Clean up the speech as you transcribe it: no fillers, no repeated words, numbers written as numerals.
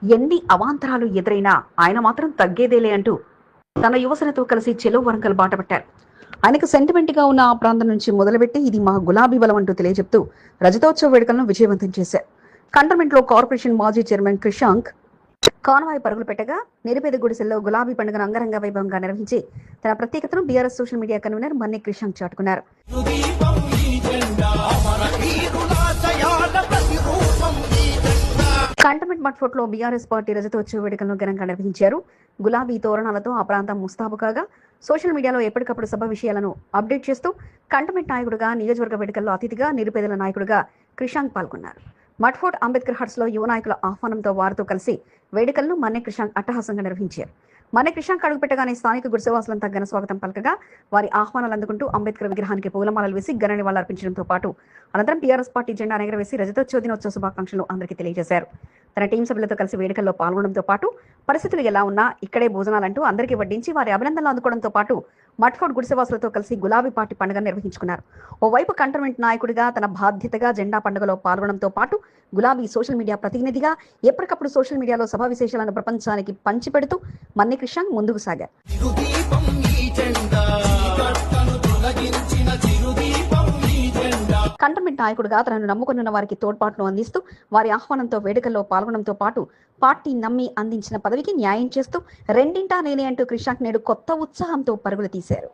ఎన్ని అవాంతరాలు ఎదురైనా ఆయన మాత్రం తగ్గేదేలే అంటూ తన యువసేనతో కలిసి చెలో వరంగల్ బాటపట్టారు. ఆయనకు సెంటిమెంట్ గా ఉన్న ఆ ప్రాంతం నుంచి మొదలుపెట్టి ఇది మా గులాబీ బలం అంటూ తెలియజెప్తూ రజతోత్సవ వేడుకలను విజయవంతం చేశారు. కంటోన్మెంట్ లో కార్పొరేషన్ మాజీ చైర్మన్ క్రిషాంక్ కాన్వాయ్ పరుగులు పెట్టగా నిరుపేద గుడిసెల్లో గులాబీ పండుగను అంగరంగ వైభవంగా నిర్వహించి తన ప్రత్యేకతను BRS social media convener Manne Krishank చాటుకున్నారు. కంటోన్మెంట్ మడ్ ఫోర్ట్ లో బీఆర్ఎస్ పార్టీ రజతోత్సవ వేడుకలను ఘనంగా నిర్వహించారు. గులాబీ తోరణాలతో ఆ ప్రాంతం ముస్తాబు కాగా సోషల్ మీడియాలో ఎప్పటికప్పుడు సభ విషయాలను అప్డేట్ చేస్తూ కంటోన్మెంట్ నాయకుడిగా, నియోజకవర్గ వేడుకల్లో అతిథిగా, నిరుపేదల నాయకుడిగా క్రిషాంక్ పాల్గొన్నారు. మడ్ ఫోర్ట్ అంబేద్కర్ హట్స్ లో యువ నాయకుల ఆహ్వానంతో వారితో కలిసి వేడుకలను మన్నె క్రిషాంక్ అట్టహాసంగా నిర్వహించారు. మన్నె క్రిషాంక్ అడుగుపెట్టగానే స్థానిక గుడిసెవాసులంతా ఘన స్వాగతం పలకగా వారి ఆహ్వానాలు అందుకుంటూ అంబేద్కర్ విగ్రహానికి పూలమాలలు వేసి ఘన నివాళులర్పించడంతో పాటు అనంతరం టీఆర్ఎస్ పార్టీ జెండా ఎగరవేసి రజతోత్సవ దినోత్సవ శుభాకాంక్షలు అందరికీ తెలియజేశారు. తన టీం సభ్యులతో కలిసి వేడుకల్లో పాల్గొనడంతో పాటు పరిస్థితులు ఎలా ఉన్నా ఇక్కడే భోజనాలంటూ అందరికీ వడ్డించి వారి అభినందనలు అందుకోవడంతో పాటు మడ్ ఫోర్ట్ గుడిసెవాసులతో కలిసి గులాబీ పార్టీ పండుగ నిర్వహించుకున్నారు. ఓవైపు కంటోన్మెంట్ నాయకుడిగా తన బాధ్యతగా జెండా పండుగలో పాల్గొనడంతో పాటు గులాబీ సోషల్ మీడియా ప్రతినిధిగా ఎప్పటికప్పుడు సోషల్ మీడియాలో సభా విశేషాలను ప్రపంచానికి పంచిపెడుతూ మన్నె క్రిషాంక్ ముందుకు సాగారు. కంటోన్మెంట్ నాయకుడిగా తనను నమ్ముకున్న వారికి తోడ్పాటును అందిస్తూ వారి ఆహ్వానంతో వేడుకల్లో పాల్గొనడంతో పాటు పార్టీ నమ్మి అందించిన పదవికి న్యాయం చేస్తూ రెండింటా నేనే అంటూ క్రిషాంక్ నేడు కొత్త ఉత్సాహంతో పరుగులు తీశారు.